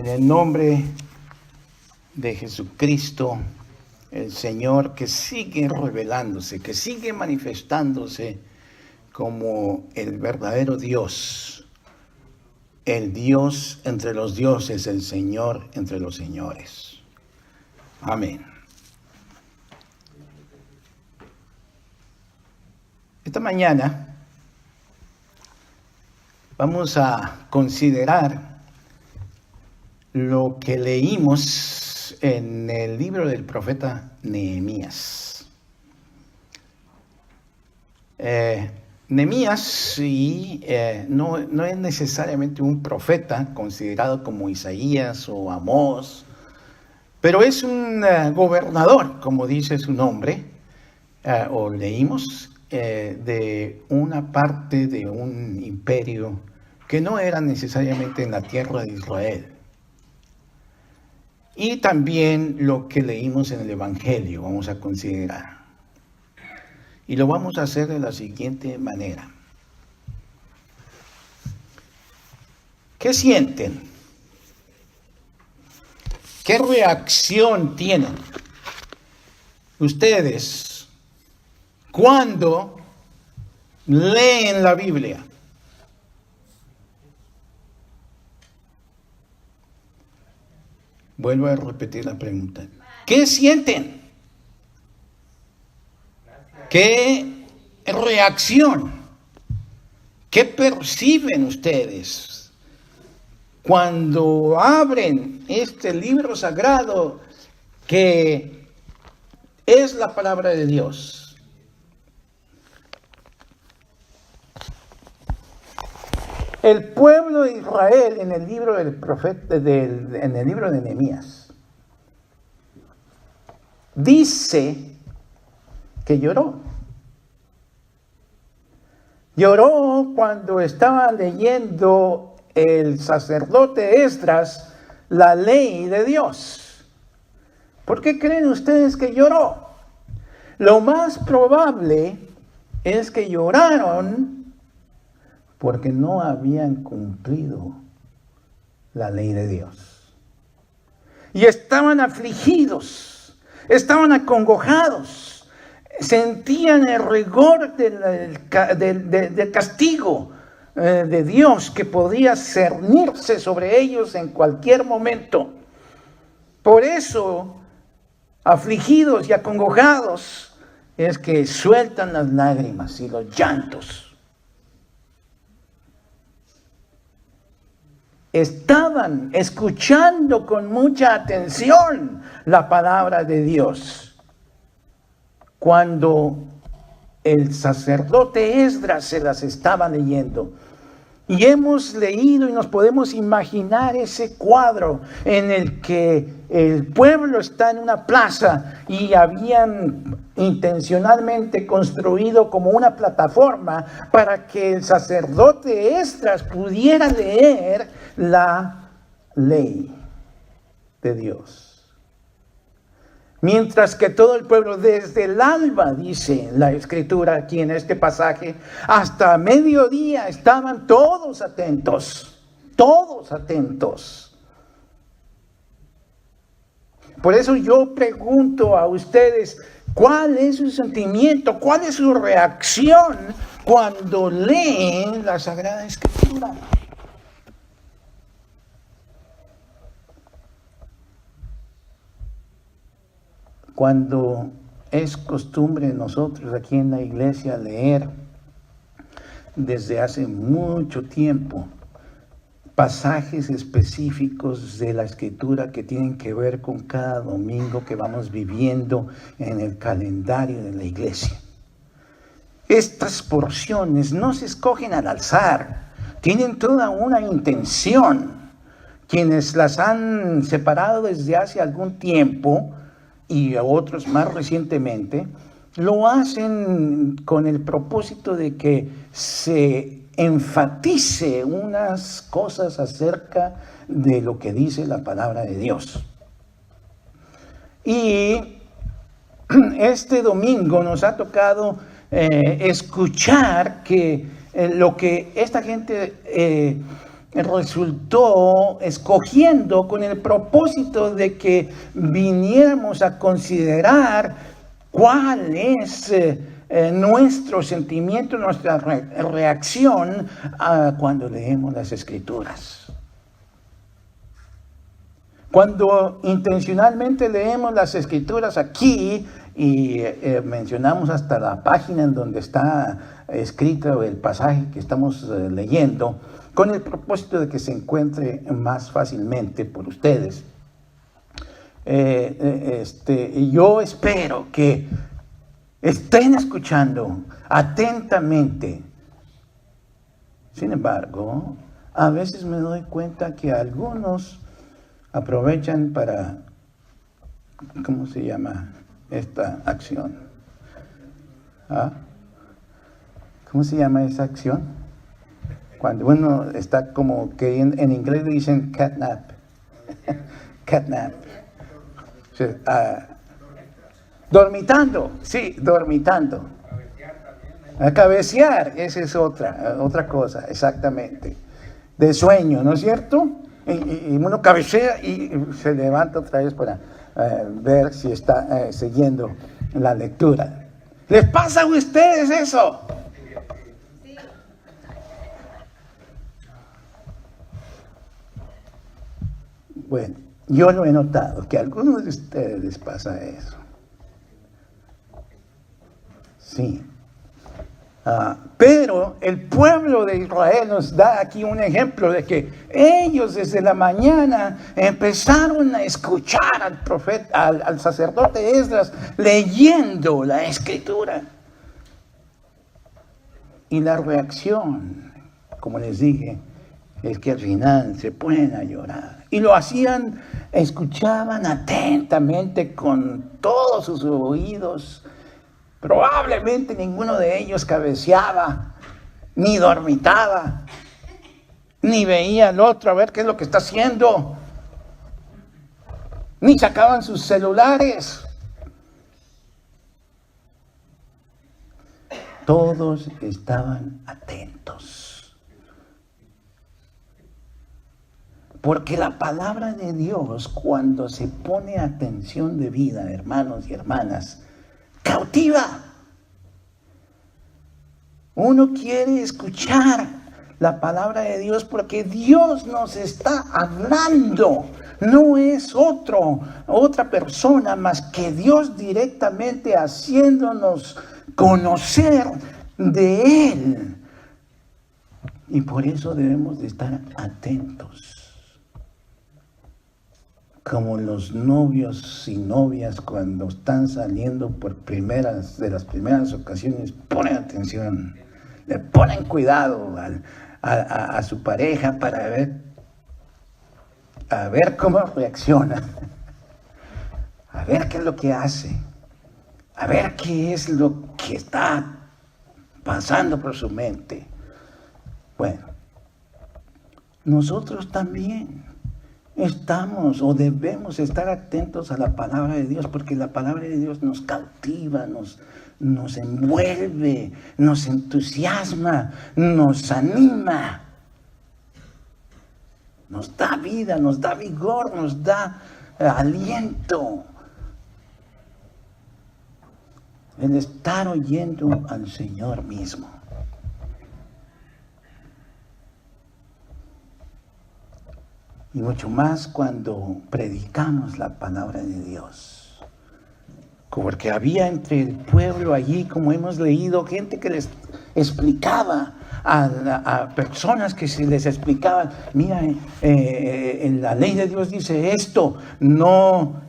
En el nombre de Jesucristo, el Señor, que sigue revelándose, que sigue manifestándose como el verdadero Dios, el Dios entre los dioses, el Señor entre los señores. Amén. Esta mañana vamos a considerar lo que leímos en el libro del profeta Nehemías. Nehemías no es necesariamente un profeta considerado como Isaías o Amós, pero es un gobernador, como dice su nombre, o leímos, de una parte de un imperio que no era necesariamente en la tierra de Israel. Y también lo que leímos en el Evangelio vamos a considerar. Y lo vamos a hacer de la siguiente manera. ¿Qué sienten? ¿Qué reacción tienen ustedes cuando leen la Biblia? Vuelvo a repetir la pregunta. ¿Qué sienten? ¿Qué reacción? ¿Qué perciben ustedes cuando abren este libro sagrado que es la palabra de Dios? El pueblo de Israel en el libro del profeta, en el libro de Nehemías, dice que lloró. Lloró cuando estaba leyendo el sacerdote Esdras la ley de Dios. ¿Por qué creen ustedes que lloró? Lo más probable es que lloraron porque no habían cumplido la ley de Dios. Y estaban afligidos, estaban acongojados, sentían el rigor del castigo de Dios que podía cernirse sobre ellos en cualquier momento. Por eso, afligidos y acongojados, es que sueltan las lágrimas y los llantos. Estaban escuchando con mucha atención la palabra de Dios cuando el sacerdote Esdras se las estaba leyendo. Y hemos leído y nos podemos imaginar ese cuadro en el que el pueblo está en una plaza y habían intencionalmente construido como una plataforma para que el sacerdote Esdras pudiera leer la ley de Dios. Mientras que todo el pueblo desde el alba, dice la escritura aquí en este pasaje, hasta mediodía estaban todos atentos, todos atentos. Por eso yo pregunto a ustedes, ¿cuál es su sentimiento? ¿Cuál es su reacción cuando leen la Sagrada Escritura? Cuando es costumbre nosotros aquí en la iglesia leer desde hace mucho tiempo pasajes específicos de la Escritura que tienen que ver con cada domingo que vamos viviendo en el calendario de la iglesia. Estas porciones no se escogen al azar, tienen toda una intención. Quienes las han separado desde hace algún tiempo y a otros más recientemente, lo hacen con el propósito de que se enfatice unas cosas acerca de lo que dice la palabra de Dios. Y este domingo nos ha tocado escuchar que lo que esta gente resultó escogiendo con el propósito de que viniéramos a considerar cuál es nuestro sentimiento, nuestra reacción cuando leemos las Escrituras. Cuando intencionalmente leemos las Escrituras aquí y mencionamos hasta la página en donde está escrito el pasaje que estamos leyendo, con el propósito de que se encuentre más fácilmente por ustedes, yo espero que estén escuchando atentamente. Sin embargo, a veces me doy cuenta que algunos aprovechan para, ¿cómo se llama esta acción? ¿Cómo se llama esa acción? Cuando uno está como que en inglés le dicen catnap. Catnap. Dormitando, sí, dormitando. A cabecear, esa es otra cosa, exactamente. De sueño, ¿no es cierto? Y uno cabecea y se levanta otra vez para ver si está siguiendo la lectura. ¿Les pasa a ustedes eso? Bueno, yo lo he notado, que a algunos de ustedes les pasa eso. Sí. Pero el pueblo de Israel nos da aquí un ejemplo de que ellos desde la mañana empezaron a escuchar al profeta, al sacerdote Esdras leyendo la Escritura. Y la reacción, como les dije, es que al final se ponen a llorar. Y lo hacían, escuchaban atentamente con todos sus oídos. Probablemente ninguno de ellos cabeceaba, ni dormitaba, ni veía al otro a ver qué es lo que está haciendo, ni sacaban sus celulares. Todos estaban atentos. Porque la palabra de Dios, cuando se pone atención debida, hermanos y hermanas, cautiva. Uno quiere escuchar la palabra de Dios porque Dios nos está hablando. No es otra persona más que Dios directamente haciéndonos conocer de Él. Y por eso debemos de estar atentos. Como los novios y novias cuando están saliendo por de las primeras ocasiones, ponen atención, le ponen cuidado a su pareja para ver cómo reacciona, a ver qué es lo que hace, a ver qué es lo que está pasando por su mente. Bueno, nosotros también estamos o debemos estar atentos a la palabra de Dios, porque la palabra de Dios nos cautiva, nos envuelve, nos entusiasma, nos anima, nos da vida, nos da vigor, nos da aliento. El estar oyendo al Señor mismo. Y mucho más cuando predicamos la palabra de Dios. Porque había entre el pueblo allí, como hemos leído, gente que les explicaba a personas que se les explicaban, mira, en la ley de Dios dice esto, no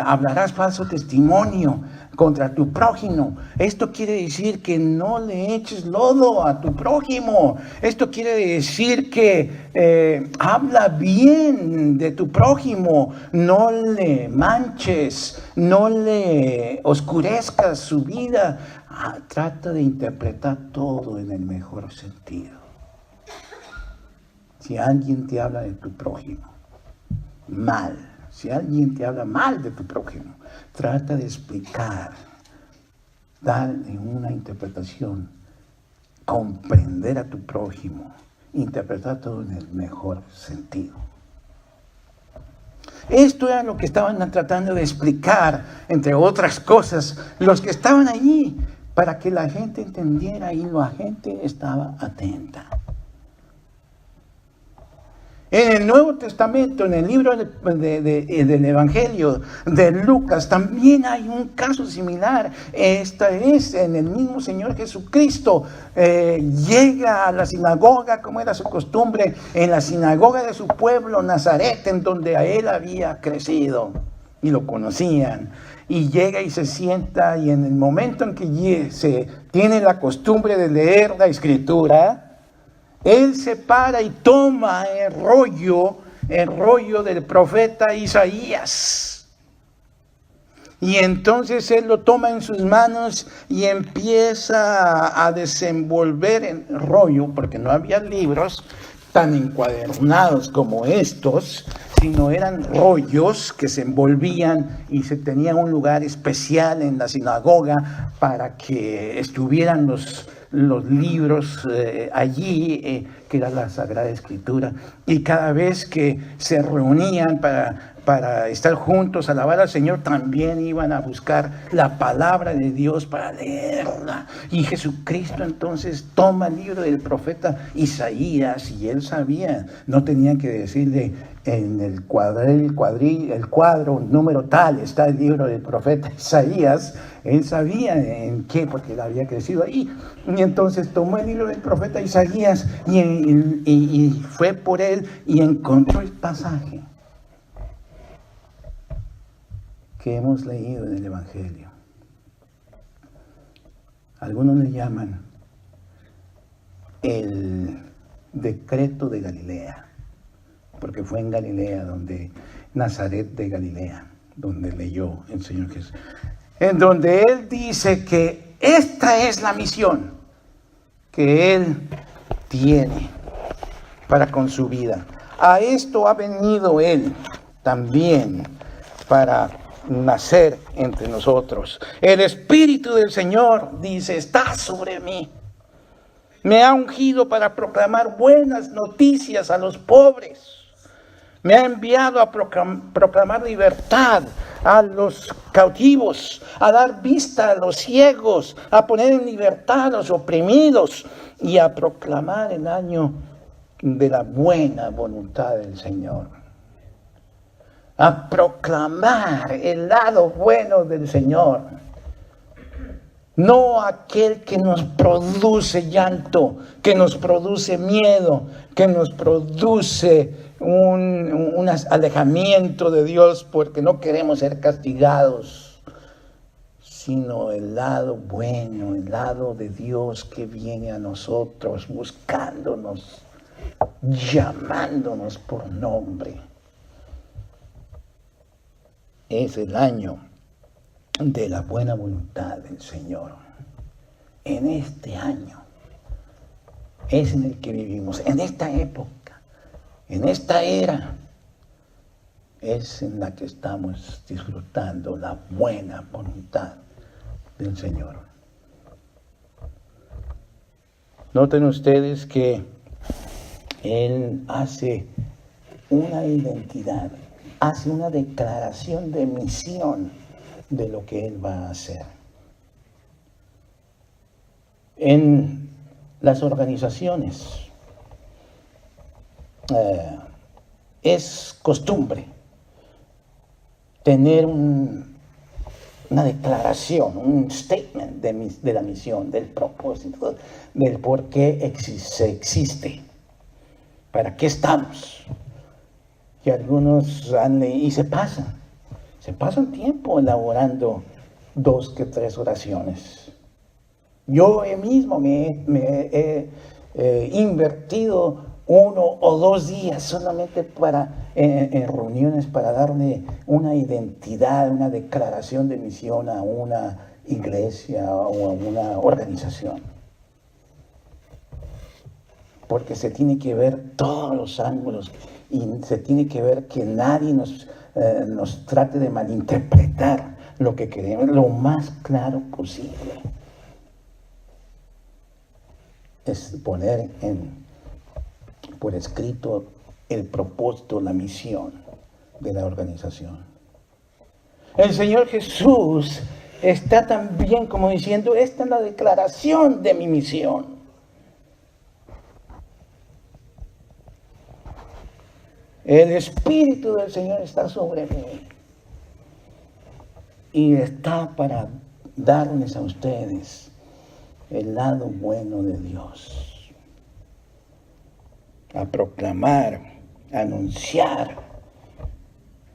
hablarás falso testimonio contra tu prójimo. Esto quiere decir que no le eches lodo a tu prójimo. Esto quiere decir que habla bien de tu prójimo. No le manches, no le oscurezcas su vida. Trata de interpretar todo en el mejor sentido. Si alguien te habla de tu prójimo mal, si alguien te habla mal de tu prójimo, trata de explicar, darle una interpretación, comprender a tu prójimo interpretar todo en el mejor sentido. Esto era lo que estaban tratando de explicar, entre otras cosas, los que estaban allí, para que la gente entendiera y la gente estaba atenta. En el Nuevo Testamento, en el libro del Evangelio de Lucas, también hay un caso similar. Esta es en el mismo Señor Jesucristo. Llega a la sinagoga, como era su costumbre, en la sinagoga de su pueblo, Nazaret, en donde a él había crecido y lo conocían. Y llega y se sienta, y en el momento en que se tiene la costumbre de leer la Escritura, él se para y toma el rollo del profeta Isaías. Y entonces él lo toma en sus manos y empieza a desenvolver el rollo, porque no había libros tan encuadernados como estos, sino eran rollos que se envolvían y se tenía un lugar especial en la sinagoga para que estuvieran los libros allí, que era la Sagrada Escritura. Y cada vez que se reunían para estar juntos, alabar al Señor, también iban a buscar la palabra de Dios para leerla. Y Jesucristo entonces toma el libro del profeta Isaías, y él sabía, no tenía que decirle en el cuadro número tal está el libro del profeta Isaías. Él sabía en qué, porque él había crecido ahí. Y entonces tomó el libro del profeta Isaías y fue por él y encontró el pasaje que hemos leído en el Evangelio. Algunos le llaman el decreto de Galilea, porque fue en Galilea, donde Nazaret de Galilea, donde leyó el Señor Jesús, en donde él dice que esta es la misión que él tiene para con su vida. A esto ha venido él también, para nacer entre nosotros. El Espíritu del Señor, dice, está sobre mí. Me ha ungido para proclamar buenas noticias a los pobres. Me ha enviado a proclamar libertad a los cautivos, a dar vista a los ciegos, a poner en libertad a los oprimidos y a proclamar el año de la buena voluntad del Señor. A proclamar el lado bueno del Señor. No aquel que nos produce llanto, que nos produce miedo, que nos produce un alejamiento de Dios porque no queremos ser castigados, sino el lado bueno, el lado de Dios que viene a nosotros buscándonos, llamándonos por nombre. Es el año de la buena voluntad del Señor. En este año es en el que vivimos, en esta época, en esta era, es en la que estamos disfrutando la buena voluntad del Señor. Noten ustedes que Él hace una identidad, hace una declaración de misión de lo que Él va a hacer. En las organizaciones es costumbre tener una declaración, un statement de la misión, del propósito, del por qué se existe, para qué estamos. Y algunos y se pasan tiempo elaborando 2 que 3 oraciones. Yo mismo me he invertido 1 o 2 días solamente en reuniones para darle una identidad, una declaración de misión a una iglesia o a una organización. Porque se tiene que ver todos los ángulos y se tiene que ver que nadie nos trate de malinterpretar lo que queremos, lo más claro posible. Es poner en por escrito el propósito, la misión de la organización. El Señor Jesús está también como diciendo, esta es la declaración de mi misión. El Espíritu del Señor está sobre mí y está para darles a ustedes el lado bueno de Dios, a proclamar, a anunciar,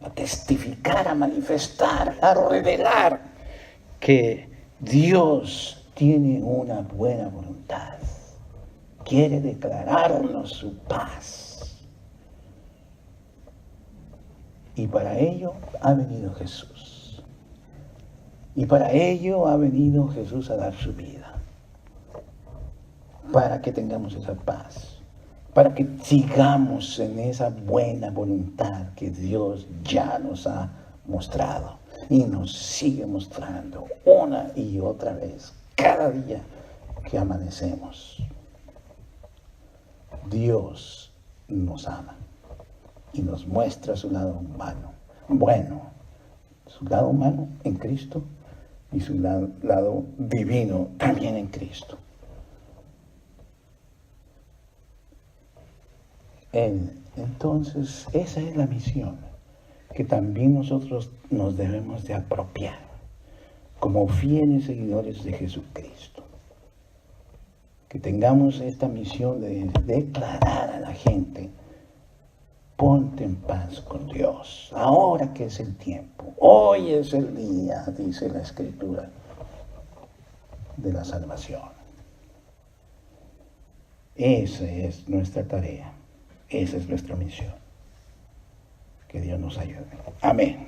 a testificar, a manifestar, a revelar que Dios tiene una buena voluntad, quiere declararnos su paz. Y para ello ha venido Jesús. Y para ello ha venido Jesús a dar su vida. Para que tengamos esa paz. Para que sigamos en esa buena voluntad que Dios ya nos ha mostrado. Y nos sigue mostrando una y otra vez. Cada día que amanecemos. Dios nos ama. Y nos muestra su lado humano. Bueno, su lado humano en Cristo y su lado divino también en Cristo. Entonces, esa es la misión que también nosotros nos debemos de apropiar como fieles seguidores de Jesucristo. Que tengamos esta misión de declarar a la gente: ponte en paz con Dios, ahora que es el tiempo, hoy es el día, dice la Escritura, de la salvación. Esa es nuestra tarea, esa es nuestra misión. Que Dios nos ayude. Amén.